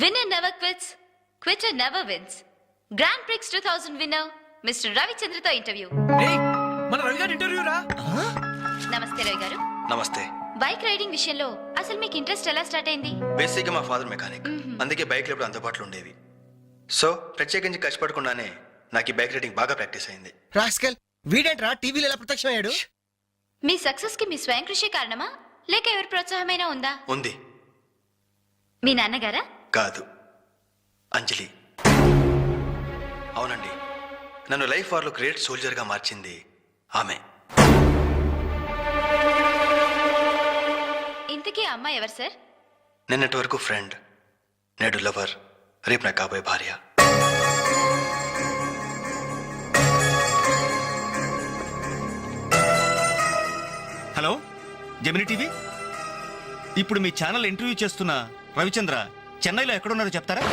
Winner never quits, quitter never wins. Grand Prix 2000 winner, Mr. Ravi Chandra interview. మన రవి గారి interview రా. నమస్తే రవి గారు. నమస్తే. బైక్ రైడింగ్ విషయంలో అసలు మీకు ఇంట్రెస్ట్ ఎలా స్టార్ట్ అయింది? బేసిక్గా మా ఫాదర్ మెకానిక్, అందుకే బైక్లు ఎప్పుడు అందుబాటులో ఉండేవి. సో ప్రత్యేకించి కష్టపడకుండానే నాకు ఈ బైక్ రైడింగ్ బాగా ప్రాక్టీస్ అయింది. రాస్కల్ వీడేంట్రా టీవీలో ఎలా ప్రత్యక్షమయ్యాడు? మీ సక్సెస్ కి మీ స్వయం కృషి కారణమా లేక ఎవరి ప్రోత్సాహమైనా ఉందా? ఉంది. మీ నాన్నగారా? కాదు, అంజలి. అవునండి, నన్ను లైఫ్ వార్లో గ్రేట్ సోల్జర్గా మార్చింది ఆమె. ఇంతకీ ఆ అమ్మాయి ఎవరు సార్? నిన్నటి వరకు ఫ్రెండ్, నేడు లవర్, రేపు నా కాబోయే భార్య. హలో జెమిని టీవీ, ఇప్పుడు మీ ఛానల్ ఇంటర్వ్యూ చేస్తున్న రవిచంద్ర చెన్నైలో ఎక్కడున్నారో చెప్తారా?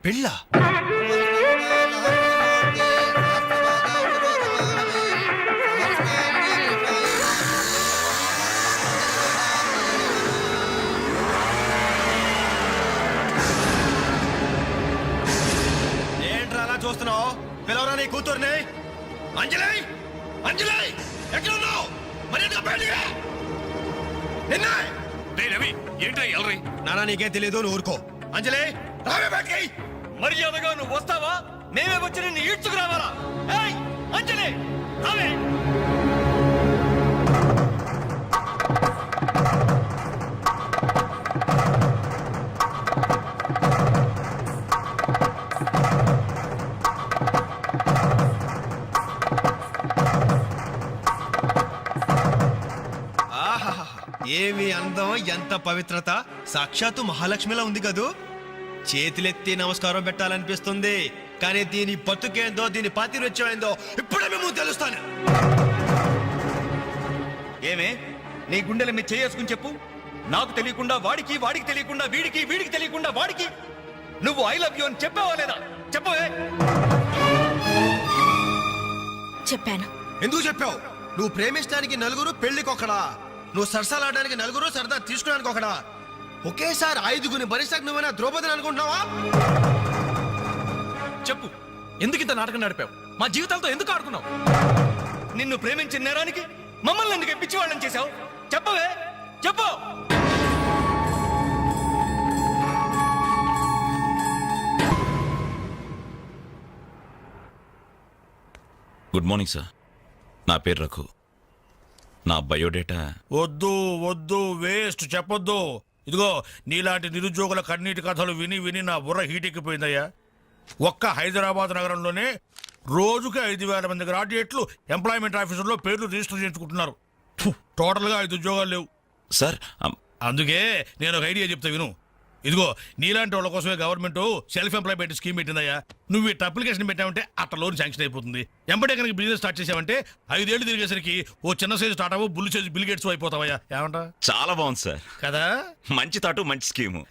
పెళ్ళా? ఏంట్రా అలా చూస్తున్నావు? పిలవరా నీ కూతుర్ని. అంజలి, అంజలి ఎక్కడ ఉన్నావు? మరి రవి ఏంట్రా ఎల్రై? నానా నీకేం తెలియదు, నువ్వు ఊరుకో. అంజలి రావే బయటికి. మర్యాదగా నువ్వు వస్తావా? మేమే వచ్చి నిన్ను ఈడ్చుకురావాలా? ఏయ్ అంజలి రావే. ఏమి అందం, ఎంత పవిత్రత! సాక్షాత్తు మహాలక్ష్మిలా ఉంది కదూ. చేతులెత్తి నమస్కారం పెట్టాలనిపిస్తుంది, కానీ దీని బతుకేందో, దీని పాతిరొచ్చేందో ఇప్పుడే మేము తెలుస్తాను. ఏమే నీ గుండెల మీద చేసుకుని చెప్పు. నాకు తెలియకుండా వాడికి, వాడికి తెలియకుండా వీడికి, వీడికి తెలియకుండా వాడికి నువ్వు ఐ లవ్ యూ అని చెప్పావా లేదా? చెప్పవే. చెప్పాను. ఎందుకు చెప్పావు? నువ్వు ప్రేమించడానికి నలుగురు, పెళ్లికొకడా. నువ్వు సరసాలాడడానికి నలుగురు, సరదా తీసుకోవడానికి ఒకడా. ఒకేసారి 5గురిని భరిస్తాకు నువ్వైనా ద్రౌపదిని అనుకుంటున్నావా? చెప్పు, ఎందుకు ఇంత నాటకం నడిపావు? మా జీవితాలతో ఎందుకు ఆడుకున్నావు? నిన్ను ప్రేమించిన నేరానికి మమ్మల్ని ఎందుకు పిచ్చివాళ్ళని చేశావు? చెప్పవే, చెప్పు. గుడ్ మార్నింగ్ సార్, నా పేరు రఘు. నా బయోడేటా వద్దు వద్దు, వేస్ట్, చెప్పొద్దు. ఇదిగో నీలాంటి నిరుద్యోగుల కన్నీటి కథలు విని విని నా బుర్ర హీటెక్కిపోయిందయ్యా. ఒక్క హైదరాబాద్ నగరంలోనే రోజుకి 5,000 మంది గ్రాడ్యుయేట్లు ఎంప్లాయ్మెంట్ ఆఫీసుల్లో పేర్లు రిజిస్టర్ చేయించుకుంటున్నారు. టోటల్గా 5 ఉద్యోగాలు లేవు సార్. అందుకే నేను ఒక ఐడియా చెప్తా విను. ఇదిగో నీలాంటి వాళ్ళ కోసమే గవర్నమెంట్ సెల్ఫ్ ఎంప్లాయ్మెంట్ స్కీమ్ పెట్టిందయ్యా. నువ్వు ఇట్లా అప్లికేషన్ పెట్టావంటే అట్లా లోన్ శాంక్షన్ అయిపోతుంది. ఎంబడే కనుక బిజినెస్ స్టార్ట్ చేసావంటే 5 ఏళ్ళు తిరిగేసరికి ఓ చిన్న సైజు స్టార్ట్ అవ్వు, బుల్లి సైజు బిల్ గేట్స్ అయిపోతావయ్యా. ఏమంటా? చాలా బాగుంది సార్. కదా, మంచి తాటు, మంచి స్కీము.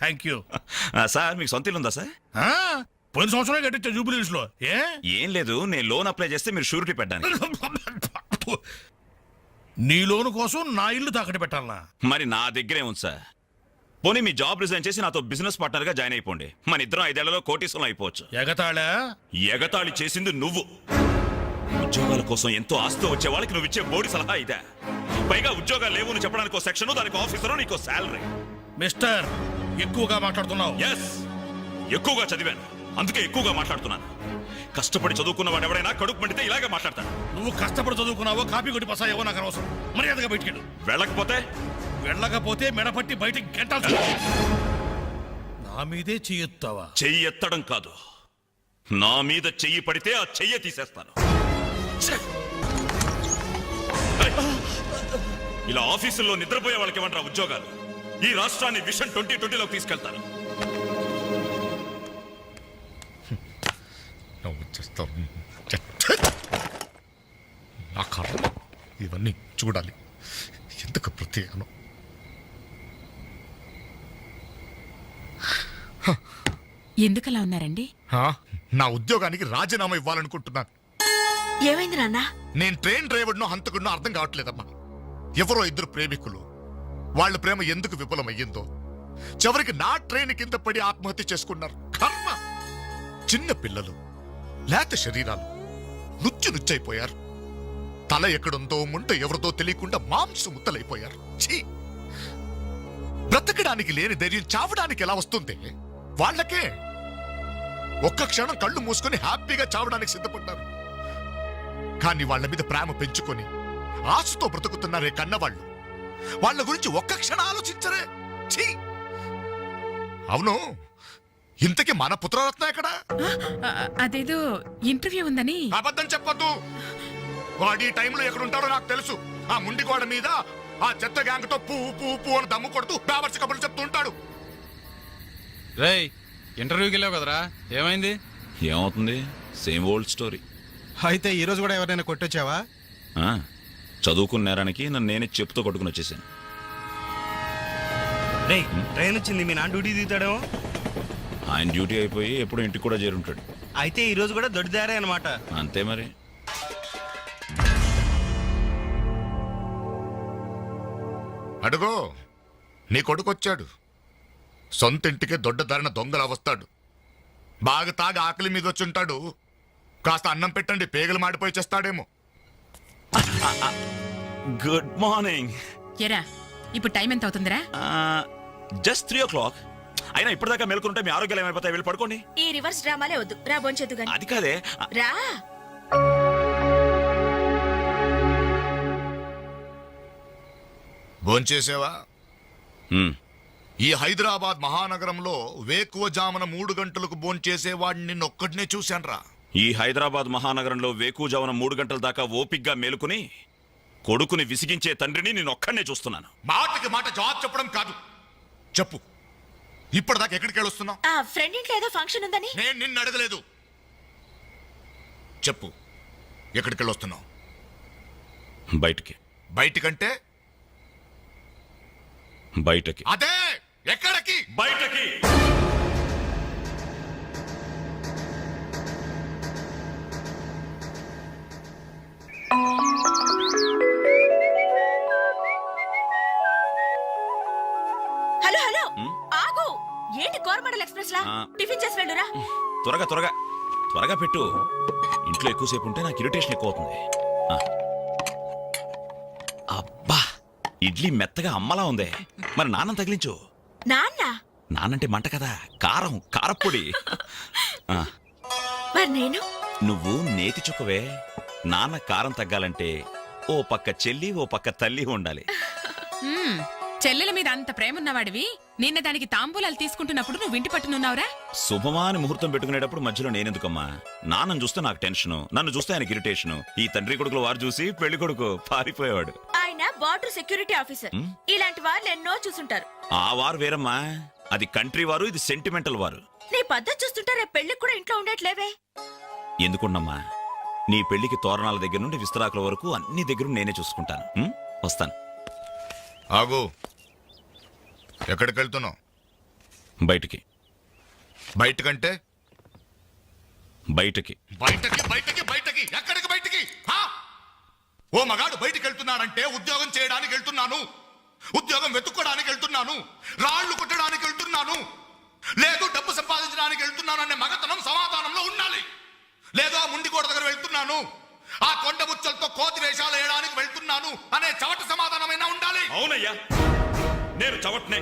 Thank you sir. మీకు సొంత ఇల్లు ఉందా సార్? పోయిన సంవత్సరమే కట్టించా జూబిలీస్ లో. ఏం లేదు, నేను లోన్ అప్లై చేస్తే మీరు షూరిటీ పెట్టాను. నీ లోను కోసం నా ఇల్లు తాకట్టు పెట్టాలనా? మరి నా దగ్గరే ఉంది సార్. పోనీ మీ జాబ్ రిజైన్ చేసి నాతో బిజినెస్ పార్ట్నర్ గా జాయిన్ అయిపోండి. మన ఇద్దరం 5 ఏళ్లలో కోటీసులు అయిపోవచ్చు. ఎగతాళా? ఎగతాళి చేసింది నువ్వు. ఉద్యోగాల కోసం ఎంతో ఆస్తి వచ్చే వాళ్ళకి నువ్వు ఇచ్చే బోడి సలహా ఇదే. పైగా ఉద్యోగాలు లేవు అని చెప్పడానికి సెక్షన్, దానికి ఆఫీసర్, నీకో శాలరీ. మిస్టర్, ఎక్కువగా మాట్లాడుతున్నావు. ఎస్, ఎక్కువగా చదివాను, అందుకే ఎక్కువగా మాట్లాడుతున్నాను. కష్టపడి చదువుకున్న వాడు ఎవడైనా కడుపు మండితే ఇలాగే మాట్లాడతాడు. నువ్వు కష్టపడి చదువుకున్నావో, కాపీ కొట్టి పసాయో నాకు అనవసరం. మర్యాదగా బయటికి వెళ్ళకపోతే మెడపట్టి బయటికి గెంటాల్సి. నా మీదే చెయ్యెత్తావా? చెయ్యి ఎత్తడం కాదు, నా మీద చెయ్యి పడితే ఆ చెయ్యి తీసేస్తాను. ఇలా ఆఫీసుల్లో నిద్రపోయే వాళ్ళకి ఏమంటారా ఉద్యోగాలు? ఈ రాష్ట్రాన్ని విషన్ 2020లోకి తీసుకెళ్తాను. వచ్చేస్తాం నా కర్మ ఇవన్నీ చూడాలి ఎందుకు ప్రత్యేకను ఎందుకలా ఉన్నారండి? నా ఉద్యోగానికి రాజీనామా ఇవ్వాలనుకుంటున్నాను. ఏమైంది నాన్న? నేను ట్రైన్ డ్రైవర్నో హంతకుడినో అర్థం కావట్లేదమ్మా. ఎవరో ఇద్దరు ప్రేమికులు, వాళ్ళ ప్రేమ ఎందుకు విఫలమయ్యిందో చివరికి నా ట్రైన్ కింద పడి ఆత్మహత్య చేసుకున్నారు. కర్మ. చిన్న పిల్లలు, లేత శరీరాలు నుచ్చైపోయారు. తల ఎక్కడుందో ముంట ఎవరితో తెలియకుండా మాంసం ముద్దలైపోయారు. ఛీ! బ్రతకడానికి లేని ధైర్యం చావడానికి ఎలా వస్తుంది? వాళ్ళకే ఒక్క క్షణం కళ్ళు మూసుకొని హ్యాపీగా చావడానికి సిద్ధపడ్డారు. కానీ వాళ్ళ మీద ప్రేమ పెంచుకొని ఆశతో బ్రతుకుతున్నారే కన్నవాళ్ళు, వాళ్ళ గురించి ఒక్క క్షణం ఆలోచించరే. ఛీ! అవును, ఇంతకీ మన పుత్రరత్న ఎక్కడ? అదేదో ఇంటర్వ్యూ ఉందని. అబద్ధం చెప్పొద్దు. వాడు ఈ టైంలో ఎక్కడుంటాడో నాకు తెలుసు. ఆ ముండి గోడ మీద ఆ చెత్త గ్యాంగ్ తో పూ అని దమ్ము కొడుతూ బావర్సి కబుర్లు చెప్తూ ఉంటాడు. రేయ్, ఇంటర్వ్యూకి వెళ్ళావు కదరా, ఏమైంది? ఏమవుతుంది? Same old story. అయితే ఈ రోజు కూడా ఎవరైనా కొట్టొచ్చావా? చదువుకున్న నేరానికి నన్ను నేనే చెప్పుతో కొట్టుకుని వచ్చేసాను. ట్రైన్ వచ్చింది, మీ నాన్న డ్యూటీ దిగుతాడేమో. ఆయన డ్యూటీ అయిపోయి ఎప్పుడు ఇంటికి కూడా చేరుంటాడు. అయితే ఈ రోజు కూడా దొడ్డిదారే అనమాట. అంతే మరి. అడుగో, నీ కొడుకొచ్చాడు. సొంత ఇంటికే దొడ్డ ధరణ దొంగలా వస్తాడు. బాగా తాగి ఆకలి మీద వచ్చుంటాడు. కాస్త అన్నం పెట్టండి, పేగలు మాడిపోయి చేస్తాడేమో. Good morning. ఎరా, ఇప్పుడు టైం ఎంత అవుతుందిరా? Just 3 o'clock. అయినా ఇప్పటిదాకా మేల్కొంటే మీ ఆరోగ్యాలు ఏమైపోతాయి? వెళ్ళి పడుకోండి. ఈ రివర్స్ డ్రామాలే వద్దు, రా బొంచెద్దు గాని. అది కాదే. రా. భోంచేసావా? మ్, ఈ హైదరాబాద్ మహానగరంలో వేకువజామున 3 గంటలకు భోంచేసేవాడిని నిన్నొక్కడినే చూశాన్రా. ఈ హైదరాబాద్ మహానగరంలో వేకువజామున 3 గంటల దాకా ఓపిగ్గా మేలుకుని కొడుకుని విసిగించే తండ్రిని నేను ఒక్కడనే చూస్తున్నాను. మాటకి మాట జవాబు చెప్పడం కాదు. చెప్పు, ఇప్పటిదాకా ఎక్కడికి వెళ్ళొస్తున్నావు? ఆ ఫ్రెండ్ ఇంట్లో ఏదో ఫంక్షన్ ఉందని. నేను నిన్ను అడగలేదు. చెప్పు, ఎక్కడికి వెళ్ళొస్తున్నావు? బయటికి. బయటికంటే? బయటకి. అదే, ఎక్కడికి? బయటకి. హలో హలో, ఆగు. ఏంటి కోరమండల్ ఎక్స్ప్రెస్ లా? టిఫిన్ చేసి వెళ్ళురా. త్వరగా త్వరగా త్వరగా పెట్టు. ఇంట్లో ఎక్కువసేపు ఉంటే నాకు ఇరిటేషన్ ఎక్కువ అవుతుంది. అబ్బా, ఇడ్లీ మెత్తగా అమ్మలా ఉంది. మరి నాన్నం తగిలించు. నాన్న? నానంటే మంట కదా, కారం, కారప్పొడి. మరి నేను? నువ్వు నేతి చుక్కవే. నాన్న కారం తగ్గాలంటే ఓ పక్క చెల్లి, ఓ పక్క తల్లి ఉండాలి. చెల్లెల మీద అంత ప్రేమ ఉన్నవాడివి, నిన్న దానికి తాంబూలాలు తీసుకుంటున్నప్పుడు నువ్వు ఇంటి పట్టునున్నావురా? శుభమాని ముహూర్తం పెట్టుకునేటప్పుడు మధ్యలో నేనెందుకమ్మా? నాన్నను చూస్తే నాకు టెన్షను, నన్ను చూస్తే ఆయనకి ఇరిటేషను. ఈ తండ్రి కొడుకులు వారు చూసి పెళ్లి కొడుకు పారిపోయేవాడు. ఆయన బార్డర్ సెక్యూరిటీ ఆఫీసర్. ఇలాంటి వాళ్ళు ఎన్నో చూసుంటారు. ఆ వారు వేరమ్మా, అది కంట్రీ వారు, ఇది సెంటిమెంటల్ వారు. నీ పద్ధతి చూస్తుంటే రేపు పెళ్లికి కూడా ఇంట్లో ఉండట్లేవే. ఎందుకున్నమ్మా? నీ పెళ్లికి తోరణాల దగ్గర నుండి విస్తరాకుల వరకు అన్ని దగ్గర నేనే చూసుకుంటాను. వస్తాను. ఆగు, ఎక్కడికి వెళ్తున్నావు? బయటికి. బయటకంటే? బయటికి. బయటకి బయటకి బయటకి ఎక్కడికి బయటికి? ఓ మగాడు బయటికి వెళ్తున్నాడంటే ఉద్యోగం చేయడానికి వెళ్తున్నాను, ఉద్యోగం వెతుక్కోడానికి వెళ్తున్నాను, రాళ్లు కొట్టడానికి వెళ్తున్నాను, లేదు డబ్బు సంపాదించడానికి వెళ్తున్నాను అనే మగతనం సమాధానంలో ఉండాలి. లేదు ఆ ముండి గోడ దగ్గర వెళ్తున్నాను, ఆ కొండ ముచ్చలతో కోతి వేషాలు వేయడానికి వెళ్తున్నాను అనే చవట సమాధానమైనా ఉండాలి. అవునయ్యా, నేను చవట్నే,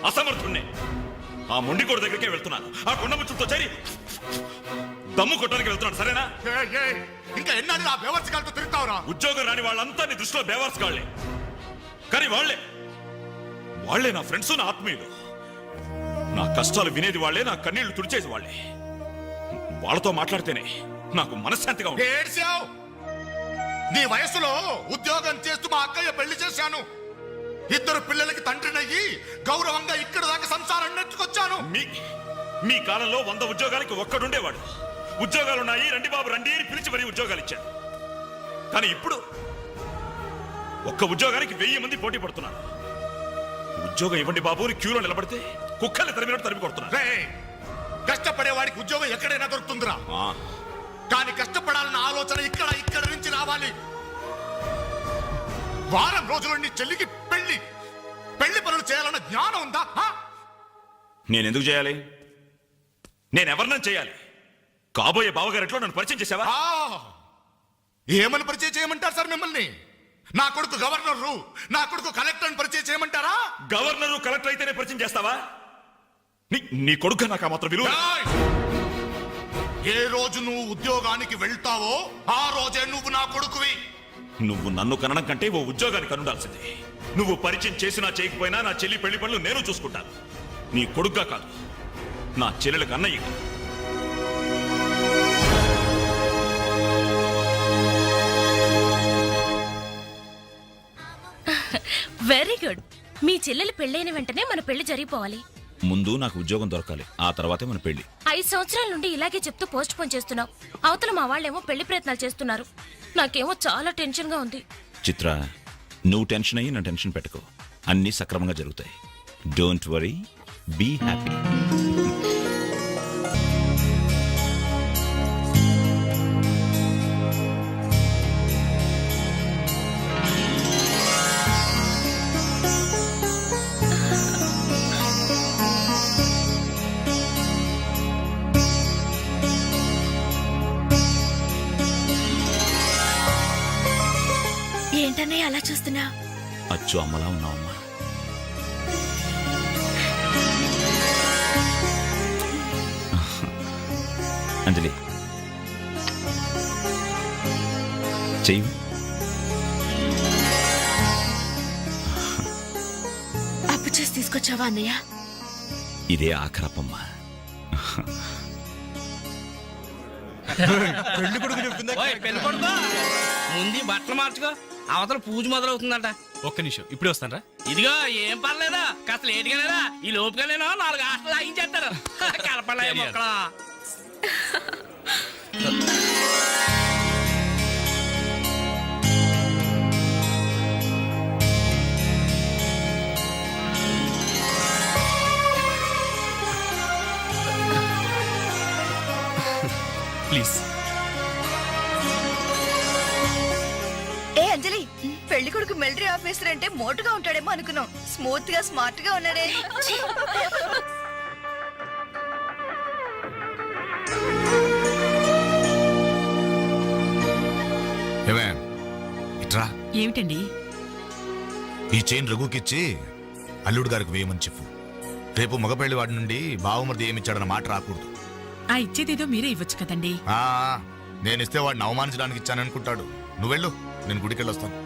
అసమర్థుణ్ణే. ఆ ముండికోడు దగ్గరికే వెళ్తున్నాను, ఆ కొండ ముచ్చులతో చేరి దమ్ము కొట్టడానికి వెళ్తున్నాను. సరేనా? ఇంకా ఎన్నాళ్ళు ఆ బేవర్సకాలతో తిరుగుతావురా? ఉద్యోగం రాని వాళ్ళంతా నీ దృష్టిలో బేవర్స్ కాళ్లే, కానీ వాళ్లే నా ఫ్రెండ్స్, నా ఆత్మీయులు. నా కష్టాలు వినేది వాళ్లే, నా కన్నీళ్లు తుడిచేది వాళ్లే. వాళ్ళతో మాట్లాడితేనే నాకు మనశ్శాంతిగా ఉంది. ఏడ్చావు? నీ వయసులో ఉద్యోగం చేస్తూ మా అక్కయ్య పెళ్లి చేశాను. ఇద్దరు పిల్లలకి తండ్రినయ్యి గౌరవంగా ఇక్కడ దాకా సంసారం నెట్టుకొచ్చాను. మీ కాలంలో 100 ఉద్యోగాలకి ఒక్కడుండేవాడు. ఉద్యోగాలున్నాయి, రండి బాబు రండి అని పిలిచి మరీ ఉద్యోగాలు ఇచ్చారు. కానీ ఇప్పుడు ఒక్క ఉద్యోగానికి 1000 మంది పోటీ పడుతున్నారు. ఉద్యోగం ఇవ్వండి బాబు అని క్యూలో నిలబడితే కుక్కల్ని తరిమినట్టు తరిమి కొడుతున్నారు. రేయ్, కష్టపడే వాడికి ఉద్యోగం ఎక్కడైనా దొరుకుతుందిరా. కానీ కష్టపడాలన్న ఆలోచన ఇక్కడ నుంచి రావాలి. వారం రోజులు నీ చెల్లికి పెళ్లి పనులు చేయాలన్న జ్ఞానం ఉందా? నేనెందుకు చేయాలి? నేనెవరినైనా చేయాలి. కాబోయే బావగారిట్లో నన్ను పరిచయం చేసావా? ఏమని పరిచయం చేయమంటారు సార్ మిమ్మల్ని? నా కొడుకు గవర్నరు, నా కొడుకు కలెక్టర్ పరిచయం చేయమంటారా? గవర్నరు కలెక్టర్ అయితేనే పరిచయం చేస్తావా? నీ కొడుకు నాకు ఆ మాత్రం విలువ. రాయ్! ఏ రోజు నువ్వు ఉద్యోగానికి వెళ్తావో ఆ రోజే నువ్వు నా కొడుకువి. నువ్వు నన్ను కనడం కంటే ఓ ఉద్యోగానికి కనుండాల్సిందే. నువ్వు పరిచయం చేసినా చేయకపోయినా నా చెల్లి పెళ్లి పనులు నేను చూసుకుంటాను. నీ కొడుగ్గా కాదు, నా చెల్లెలకు అన్నయ్య. Very good. మీ చెల్లెలు పెళ్ళైన వెంటనే మన పెళ్లి జరిగిపోవాలి. ముందు నాకు ఉద్యోగం దొరకాలి, ఆ తర్వాతే మన పెళ్లి. 5 సంవత్సరాల నుండి ఇలాగే చెప్తూ పోస్ట్ పోన్ చేస్తున్నావు. అవతల మా వాళ్ళేమో పెళ్లి ప్రయత్నాలు చేస్తున్నారు. నాకేమో చాలా టెన్షన్ గా ఉంది. చిత్ర, నువ్వు టెన్షన్ అయ్యి నా టెన్షన్ పెట్టుకో. అన్నీ సక్రమంగా జరుగుతాయి. Don't worry, be happy. ఏంటన్నయ్య అలా చూస్తున్నా? అచ్చు అమ్మలా ఉన్నావమ్మా. అంజలి, చెయ్యి. అప్పు చేసి తీసుకొచ్చావా అన్నయ్య? ఇదే ఆఖరప్పమ్మా. పెళ్లి కొడుకు చెప్పిందా? ముందు బట్టలు మార్చుకో, అవతల పూజ మొదలవుతుందంట. ఒక్క నిమిషం, ఇప్పుడే వస్తానరా. ఇదిగో ఏం పర్లేదా, కాస్త లేటుగానేరా. ఈ లోపుగానేనో 4 హాస్టల్ లాగించేస్తారు. కలపలే మొక్కలా. ప్లీజ్. ఏ అంజలి, పెళ్లి కొడుకు మిలిటరీ ఆఫీసర్ అంటే మోటుగా ఉంటాడేమో అనుకున్నాం. స్మూత్ గా స్మార్ట్ గా ఉన్నాడే. ఏమే ఇట్రా, ఏమిటండి? ఈ చైన్ రఘుకిచ్చి అల్లుడు గారికి వేయమని చెప్పు. రేపు మగపెళ్లి వాడి నుండి బావమరిది ఏమిచ్చాడన్న మాట రాకూడదు. ఆ ఇచ్చేదేదో మీరే ఇవ్వచ్చు కదండి. నేనిస్తే వాడిని అవమానించడానికి ఇచ్చాననుకుంటాడు. నువ్వెళ్ళు, నేను గుడికెళ్ళి వస్తాను.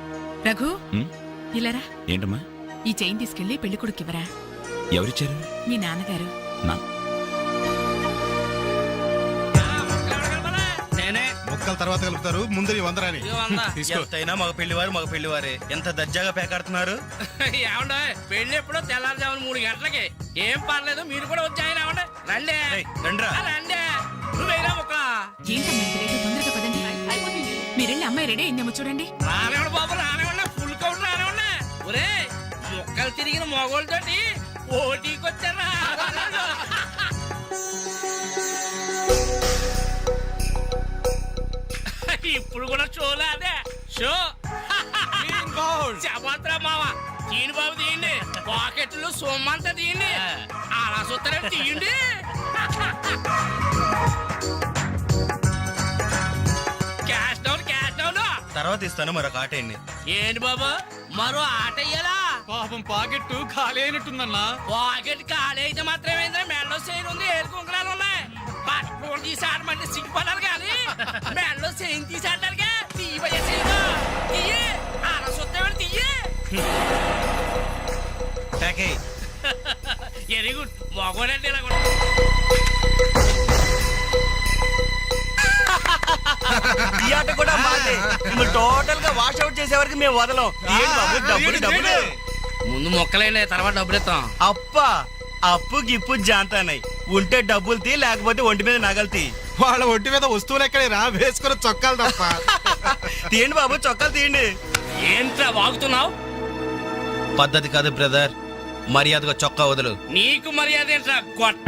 రఘు, ఇలారా. ఏంటమ్మా? ఈ చైన్ తీసుకెళ్లి పెళ్లి కొడుకు ఇవ్వరా. ఎవరిచ్చారు? మీ నాన్నగారు. నేనే ముక్కల తర్వాత కలుపుతారు, ముందు నీ 100 రాని. ఎంతైనా మగ పెళ్లివారే ఎంత దర్జాగా పేకాడుతున్నారు. ఏమండే, పెళ్లి ఎప్పుడో తెల్లారుజామున 3 గంటలకి. ఏం పర్లేదు, మీరు కూడా వచ్చాయని. ఏమండే రండి. రండ్రా. రండి. నువ్వేనా ముక్క? ఏంటమ్మా ఇంత లేటు? తొందరగా పదండి. మీరెళ్ళి అమ్మాయి రెడీ అయిందేమో చూడండి. రానివ్వండి బాబు, రానివ్వండి. ఫుల్ కౌంట్ రానివ్వండి. ఒరే, ముక్కలు తిరిగిన మొగోళ్ళతోటి పోటీకొచ్చారా? ఇప్పుడు కూడా షోలా అదే షో. చెప్పత్రా మావ, తీయండి బాబు, తీయండి. పాకెట్లు సొమ్మంతా తీయండి. అలా చూస్తారా, తీయండి. Cash down, cash down. తర్వాత ఇస్తాను, మరొక ఆటేయండి. ఏంటి బాబు, మరో ఆట అయ్యాలా? పాపం పాకెట్టు ఖాళీ అయినట్టుందన్నా. పాకెట్ ఖాళీ అయితే మాత్రమేంద్రా, మెడలో చైన్ ఉంది, ఏడు కుంకులాలు ఉన్నాయి. పట్టుకోడు తీసి ఆడమంటే సిగ్గుపడాలి కానీ మెడలో చైన్ తీసి ఆడటానికే తీయబోయే చైన్ తీయి. అలా చూస్తామని తీయి. Very good. మగోడంటే ఇలా కూడా. ఈ ఆట కూడా మాదే. టోటల్ గా వాష్ అవుట్ చేసే వరకు మేము వదలం. డబ్బులు డబ్బులు. ముందు మొక్కలైనా తర్వాత డబ్బులు ఇస్తాం. అప్పా అప్పు గిప్పు జాంతానాయి ఉంటే డబ్బులు తీ లేకపోతే ఒంటి మీద నగలు తీ. వాళ్ళ ఒంటి మీద వస్తువులు ఎక్కడే రా, వేసుకున్న చొక్కాలు తప్ప. తీయండి బాబు చొక్కాలు తీయండి. ఏంట్రా వాగుతున్నావు? పద్ధతి కాదు బ్రదర్, మర్యాదగా చొక్కా వదులు. నీకు మర్యాద ఏంట్రా గొట్ట?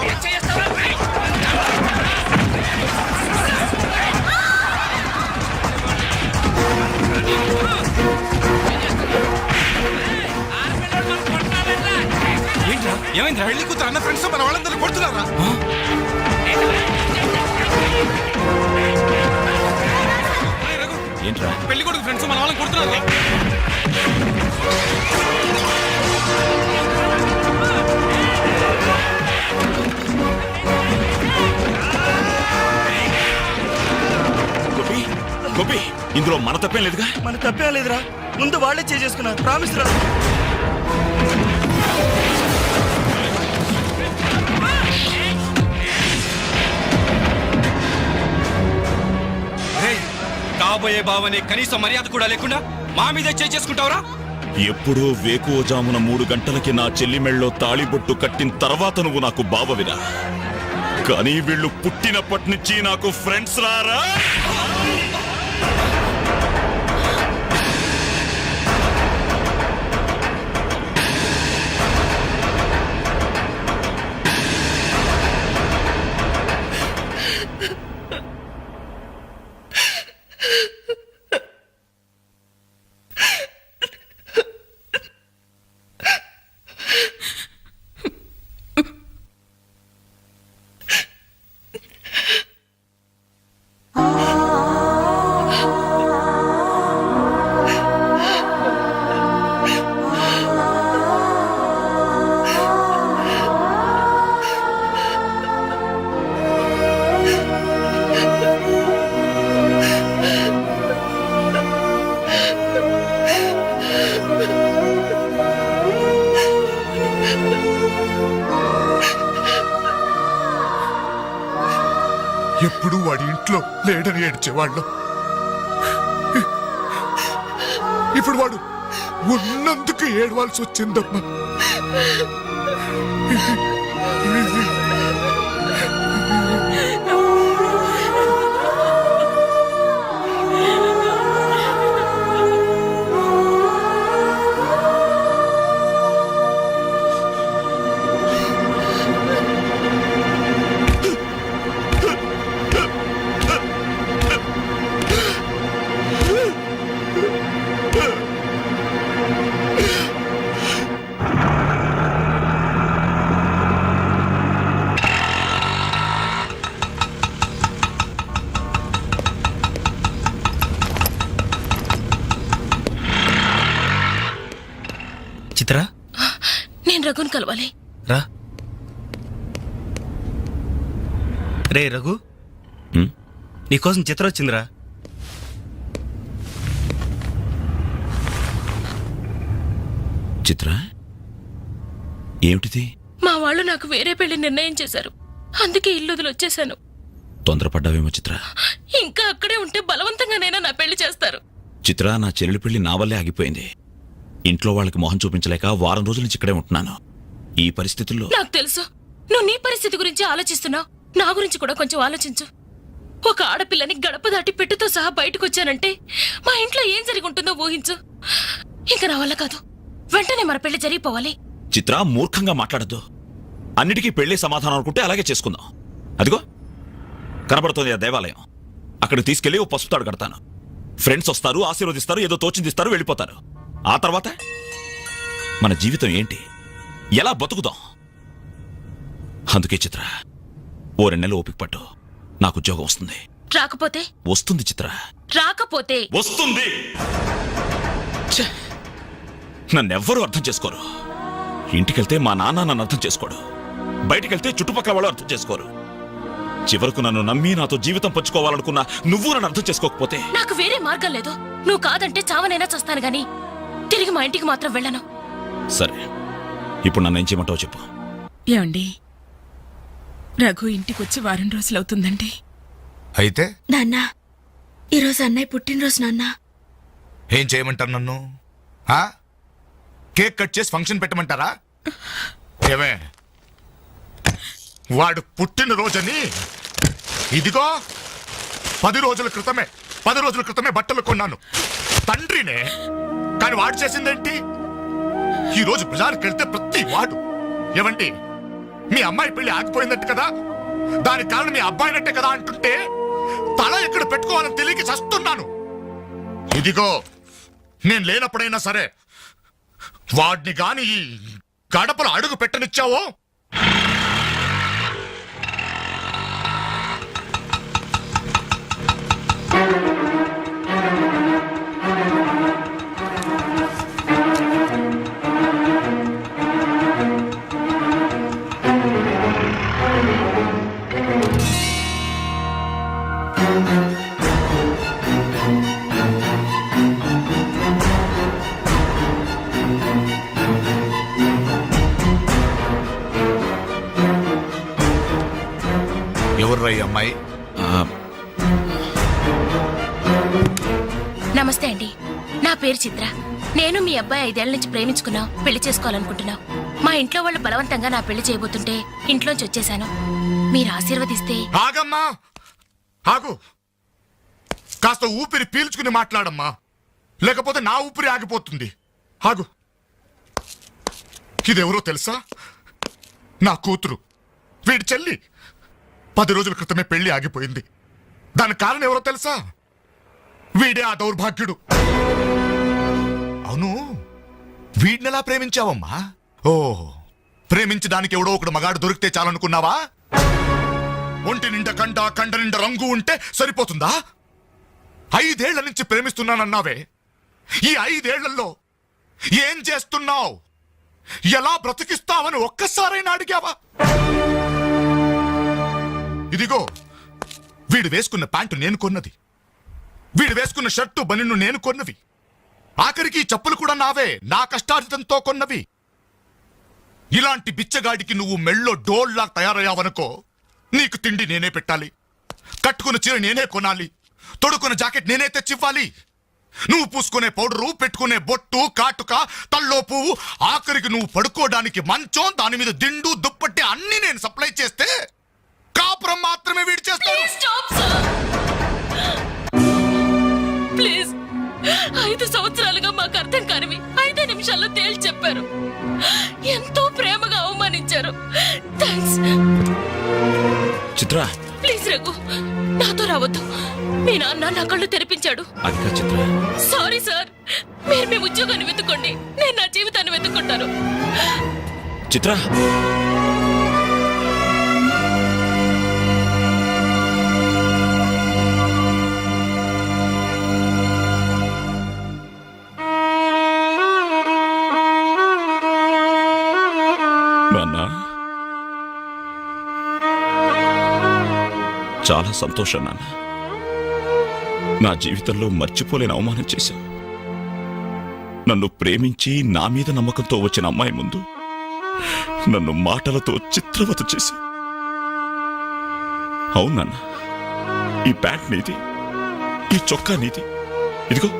ఏం చేస్తావురా? ఏంట్రా ఏమైందిరా? పెళ్లి కూతురు అన్న ఫ్రెండ్స్ మన వాళ్ళందరూ కొడుతున్నారా? ఏంట్రా పెళ్లి కొడుకు ఫ్రెండ్స్ మన వాళ్ళని కొడుతున్నారు. గోపి గోపి, ఇందులో మన తప్పేం లేదుగా? మన తప్పేం లేదురా, ముందు వాళ్ళే చేసుకున్నారు. ప్రామిస్ రా. కాబోయే బావని కనీసం మర్యాద కూడా లేకుండా మా మీద చేసుకుంటావురా? ఎప్పుడో వేకువజామున 3 గంటలకి నా చెల్లి మెళ్ళలో తాళిబొట్టు కట్టిన తర్వాత నువ్వు నాకు బావవిరా, కానీ వీళ్ళు పుట్టినప్పటి నుంచి నాకు ఫ్రెండ్స్ రారా. ఎప్పుడు వాడి ఇంట్లో లేడని ఏడ్చేవాళ్ళు. ఇప్పుడు వాడు ఉన్నందుకు ఏడవాల్సి వచ్చిందమ్మా. చిత్ర, నేను రఘుని కలవాలి. రా. రే రఘు, నీకోసం చిత్ర వచ్చిందిరా. చిత్ర, ఏమిటిది? మా వాళ్ళు నాకు వేరే పెళ్లి నిర్ణయం చేశారు, అందుకే ఇల్లు వదిలి వచ్చేసాను. తొందరపడ్డావేమో చిత్ర. ఇంకా అక్కడే ఉంటే బలవంతంగానైనా నా పెళ్లి చేస్తారు. చిత్ర, నా చెల్లెలి పెళ్లి నా వల్లే ఆగిపోయింది. ఇంట్లో వాళ్ళకి మొహం చూపించలేక వారం రోజుల నుంచి ఇక్కడే ఉంటున్నాను. ఈ పరిస్థితుల్లో నాకు తెలుసు నువ్వు నీ పరిస్థితి గురించి ఆలోచిస్తున్నావు, నా గురించి కూడా కొంచెం ఆలోచించు. ఒక ఆడపిల్లని గడప దాటి పెట్టుతో సహా బయటకు వచ్చానంటే మా ఇంట్లో ఏం జరిగి ఉంటుందో ఊహించు. ఇంకా నా వల్ల కాదు, వెంటనే మన పెళ్లి జరిగిపోవాలి. చిత్ర, మూర్ఖంగా మాట్లాడద్దు. అన్నిటికీ పెళ్లి సమాధానం అనుకుంటే అలాగే చేసుకుందాం. అదిగో కనబడుతోంది ఆ దేవాలయం, అక్కడికి తీసుకెళ్లి ఓ పసుపు తాడు కడతాను. ఫ్రెండ్స్ వస్తారు, ఆశీర్వదిస్తారు, ఏదో తోచిందిస్తారు, వెళ్ళిపోతారు. ఆ తర్వాత మన జీవితం ఏంటి, ఎలా బతుకుదాం? అందుకే చిత్ర, ఓ 2 నెలలు ఓపిక పట్టు, నాకు ఉద్యోగం వస్తుంది. రాకపోతే? వస్తుంది చిత్ర, రాకపోతే వస్తుంది. నన్నెవ్వరూ అర్థం చేసుకోరు. ఇంటికెళ్తే మా నాన్న నన్ను అర్థం చేసుకోడు, బయటికెళ్తే చుట్టుపక్కల వాళ్ళు అర్థం చేసుకోరు. చివరకు నన్ను నమ్మి నాతో జీవితం పంచుకోవాలనుకున్నా నువ్వు నన్ను అర్థం చేసుకోకపోతే? నాకు వేరే మార్గం లేదు. నువ్వు కాదంటే చావనైనా చస్తాను గాని తిరిగి మా ఇంటికి మాత్రం వెళ్ళను. సరే, ఇప్పుడు నన్ను ఏం చేయమంటావు చెప్పు. ఏమండి, రఘు ఇంటికొచ్చి వారం రోజులవుతుందండి. అయితే నాన్న, ఈరోజు అన్నయ్య పుట్టినరోజు నాన్న. ఏం చేయమంటారు నన్ను? ఆ? కేక్ కట్ చేసి ఫంక్షన్ పెట్టమంటారా? ఏమే, వాడు పుట్టినరోజని ఇదిగో 10 రోజుల క్రితమే బట్టలు కొన్నాను. తండ్రినే. కానీ వాడు చేసిందేంటి? ఈ రోజు బజార్కి వెళ్తే ప్రతి వాడు ఏమండి మీ అమ్మాయి పెళ్లి ఆగిపోయిందట్టు కదా, దానికి కారణం మీ అబ్బాయినట్టే కదా అంటుంటే తల ఎక్కడ పెట్టుకోవాలని తెలియక చస్తున్నాను. ఇదిగో నేను లేనప్పుడైనా సరే వాడిని గాని ఈ గడపలు అడుగు పెట్టనిచ్చావో ఎవర్రా ఈ అమ్మాయి? నమస్తే అండి, నా పేరు చిత్ర. నేను మీ అబ్బాయి 5 ఏళ్ల నుంచి ప్రేమించుకున్నాం, పెళ్లి చేసుకోవాలనుకుంటున్నాం. మా ఇంట్లో వాళ్ళు బలవంతంగా నా పెళ్లి చేయబోతుంటే ఇంట్లోంచి వచ్చేసాను. మీరు ఆశీర్వదిస్తే. ఆగమ్మా, ఆగు. కాస్త ఊపిరి పీల్చుకుని మాట్లాడమ్మా, లేకపోతే నా ఊపిరి ఆగిపోతుంది. ఆగు. ఇదెవరో తెలుసా? నా కూతురు, వీడి చెల్లి. 10 రోజుల క్రితమే పెళ్లి ఆగిపోయింది. దానికి కారణం ఎవరో తెలుసా? వీడే ఆ దౌర్భాగ్యుడు. అవును, వీడినెలా ప్రేమించావమ్మా? ఓ, ప్రేమించడానికి ఎవడో ఒకడు మగాడు దొరికితే చాలనుకున్నావా? ఒంటి నిండా కండ నిండా రంగు ఉంటే సరిపోతుందా? 5 ఏళ్ల నుంచి ప్రేమిస్తున్నానన్నావే, ఈ 5 ఏళ్లలో ఏం చేస్తున్నావు? ఎలా బ్రతికిస్తావని ఒక్కసారైనా అడిగావా? ఇదిగో వీడు వేసుకున్న ప్యాంటు నేను కొన్నది, వీడు వేసుకున్న షర్టు బనిన్ను నేను కొన్నవి, ఆఖరికి చెప్పులు కూడా నావే, నా కష్టార్జితంతో కొన్నవి. ఇలాంటి బిచ్చగాడికి నువ్వు మెళ్ళో డోల్లా తయారయ్యావనుకో, నీకు తిండి నేనే పెట్టాలి, కట్టుకున్న చీర నేనే కొనాలి, తొడుకున్న జాకెట్ నేనే తెచ్చివ్వాలి. నువ్వు పూసుకునే పౌడరు, పెట్టుకునే బొట్టు, కాటుక, తల్లో పువ్వు, ఆఖరికి నువ్వు పడుకోవడానికి మంచం, దాని మీద దిండు, దుప్పట్టి అన్ని నేను సప్లై చేస్తే కాపురం మాత్రమే వీడి చేస్తాడు. ప్లీజ్, 5 సంవత్సరాలుగా మాకు అర్థం కానివి 5 నిమిషాల్లో తేల్చి చెప్పారు. ఎంతో ప్రేమగా అవమానించారు. థాంక్స్. చిత్ర, ప్లీజ్ రఘు, నాతో రావద్దు. మీ నాన్న నా కళ్ళు తెరిపించాడు. అది చిత్ర. సారీ సార్, మీరు మీ ఉద్యోగాన్ని వెతుక్కోండి, నేను నా జీవితాన్ని వెతుక్కుంటాను. చిత్ర, నాన్న, చాలా సంతోషం నాన్న. నా జీవితంలో మర్చిపోలేని అవమానం చేశావు. నన్ను ప్రేమించి నా మీద నమ్మకంతో వచ్చిన అమ్మాయి ముందు నన్ను మాటలతో చిత్రవత చేశావు. అవునన్న, ఈ ప్యాంట్ నీది, ఈ చొక్కా నీది, ఇదిగో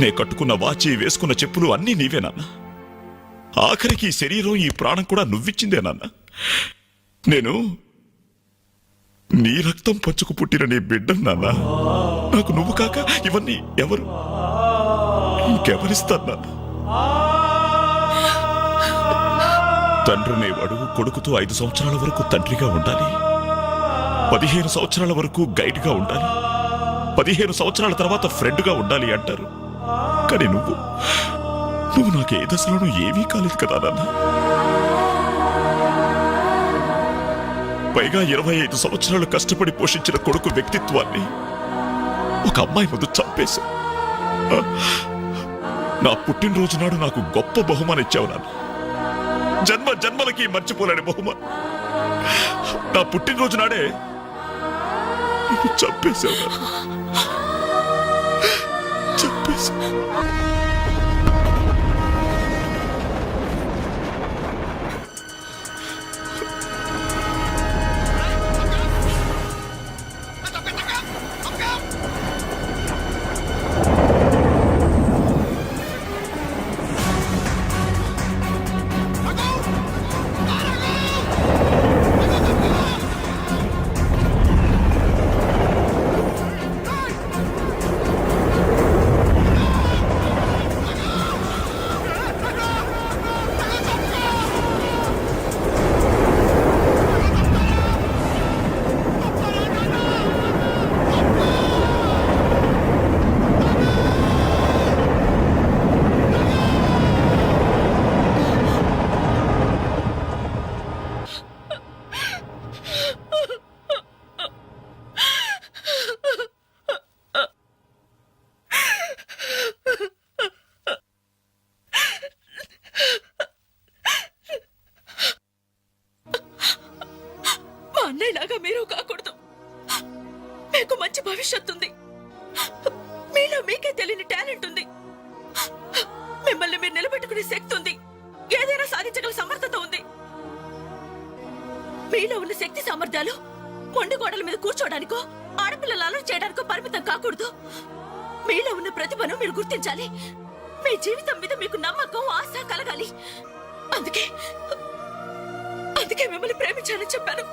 నే కట్టుకున్న వాచి, వేసుకున్న చెప్పులు అన్నీ నీవే నాన్న. ఆఖరికి ఈ శరీరం, ఈ ప్రాణం కూడా నువ్విచ్చిందే నాన్న. నేను నీ రక్తం పంచుకు పుట్టిన నీ బిడ్డను నాన్న. నాకు నువ్వు కాక ఇవన్నీ ఎవరు, ఇంకెవరిస్తారు నాన్న? తండ్రినేవాడు కొడుకుతో 5 సంవత్సరాల వరకు తండ్రిగా ఉండాలి, 15 సంవత్సరాల వరకు గైడ్గా ఉండాలి, 15 సంవత్సరాల తర్వాత ఫ్రెండ్గా ఉండాలి అంటారు. కానీ నువ్వు నాకు ఏ దశలోనూ ఏమీ కాలేదు కదా నాన్న. పైగా 25 సంవత్సరాలు కష్టపడి పోషించిన కొడుకు వ్యక్తిత్వాన్ని ఒక అమ్మాయి ముందు చంపేశా. నా పుట్టినరోజు నాడు నాకు గొప్ప బహుమానం ఇచ్చావు నాన్న. జన్మ జన్మలకి మర్చిపోలేని బహుమానం. నా పుట్టినరోజు నాడే నువ్వు చంపేశావు నాన్న. చంపేశావు. మీలో మీకే తెలియని టాలెంట్ ఉంది. మిమ్మల్ని మీరు నిలబెట్టుకునే శక్తి ఉంది. ఏదైనా సాధించగల సమర్థత ఉంది. మీలో ఉన్న శక్తి సామర్థ్యాలు మొండి గోడల మీద కూర్చోడానికో ఆడపిల్లలు అలర్ట్ చేయడానికో పరిమితం కాకూడదు. మీలో ఉన్న ప్రతిభను మీరు గుర్తించాలి. మీ జీవితం మీద మీకు నమ్మకం, ఆశ కలగాలి. అందుకే మిమ్మల్ని ప్రేమించాలని చెప్పాను.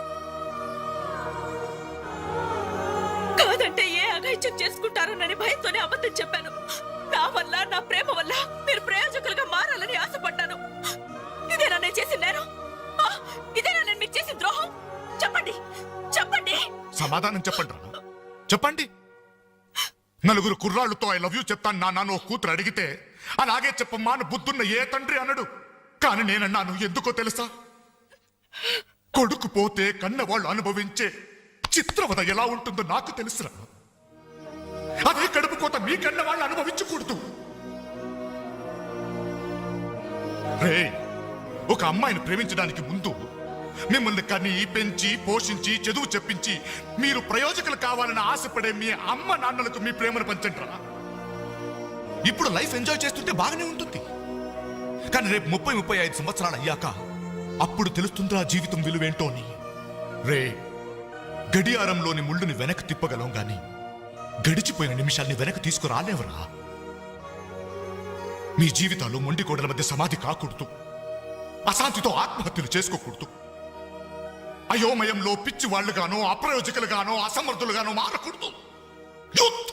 కాదంటే ఏ అఘాయిత్యం చేసుకుంటారోనని భయంతోనే అబద్ధం చెప్పాను. నా వల్ల, నా ప్రేమ వల్ల మీరు ప్రయోజకులుగా మారాలని ఆశపడ్డాను. ఇదేనా నేను చేసిన నేరం? ఇదేనా నేను మీకు చేసిన ద్రోహం? చెప్పండి, చెప్పండి. సమాధానం చెప్పండి రా. చెప్పండి. నలుగురు కుర్రాళ్ళతో ఐ లవ్ యూ చెప్తాను నాన్న ఓ కూతురు అడిగితే అలాగే చెప్పమ్మా అని బుద్ధున్న ఏ తండ్రి అనడు. కానీ నేనన్నాను. ఎందుకో తెలుసా? కొడుకు పోతే కన్నవాళ్ళు అనుభవించే చిత్రవద ఎలా ఉంటుందో నాకు తెలుసురా. అదే కడుపు కోత మీ కన్న వాళ్ళు అనుభవించకూడదు. రే, ఒక అమ్మాయిని ప్రేమించడానికి ముందు మిమ్మల్ని కని, పెంచి, పోషించి, చదువు చెప్పించి మీరు ప్రయోజకులు కావాలని ఆశపడే మీ అమ్మ నాన్నలకు మీ ప్రేమను పంచండి రా. ఇప్పుడు లైఫ్ ఎంజాయ్ చేస్తుంటే బాగానే ఉంటుంది. కానీ రేపు 30-35 సంవత్సరాలు అయ్యాక అప్పుడు తెలుస్తుందిరా జీవితం విలువేంటో అని. రే, గడియారంలోని ముళ్ళుని వెనక్కి తిప్పగలం గాని గడిచిపోయిన నిమిషాల్ని వెనక్కి తీసుకురాలేవరా. మీ జీవితాలు మొండి గోడల మధ్య సమాధి కాకూడదు. అశాంతితో ఆత్మహత్యలు చేసుకోకూడదు. అయోమయంలో పిచ్చి వాళ్ళుగానో, అప్రయోజకులుగానో, అసమర్థులుగానో మారకూడదు. యూత్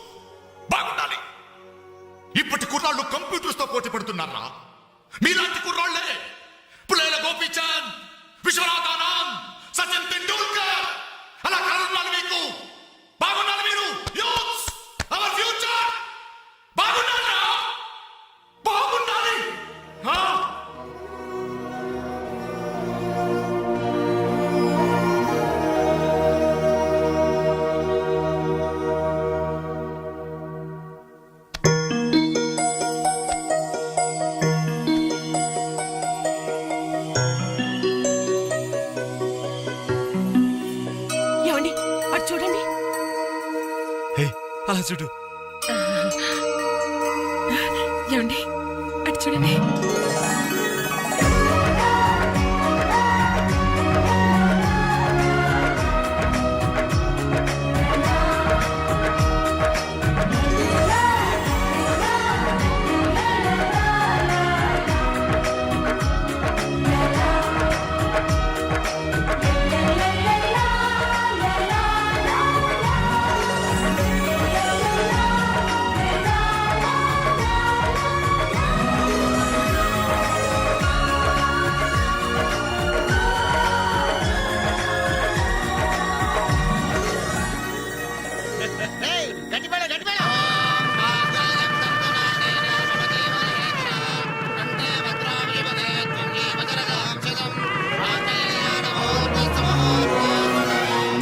బాగుండాలి. ఇప్పటి కుర్రాళ్ళు కంప్యూటర్స్ తో పోటీ పడుతున్నారా? మీలాంటి కుర్రాళ్లే పులేల గోపీచంద్, విశ్వనాథ్ ఆనంద్, సచిన్ తెండూల్కర్ అలా కానున్నారు. మీకు బాగున్నారు. మీరు యూత్స్, అవర్ ఫ్యూచర్. బాగున్నారా? బాగుండాలి. ఏమండి, అటు చూడండి. అలా చూడు. ఏమండి అటు చూడండి.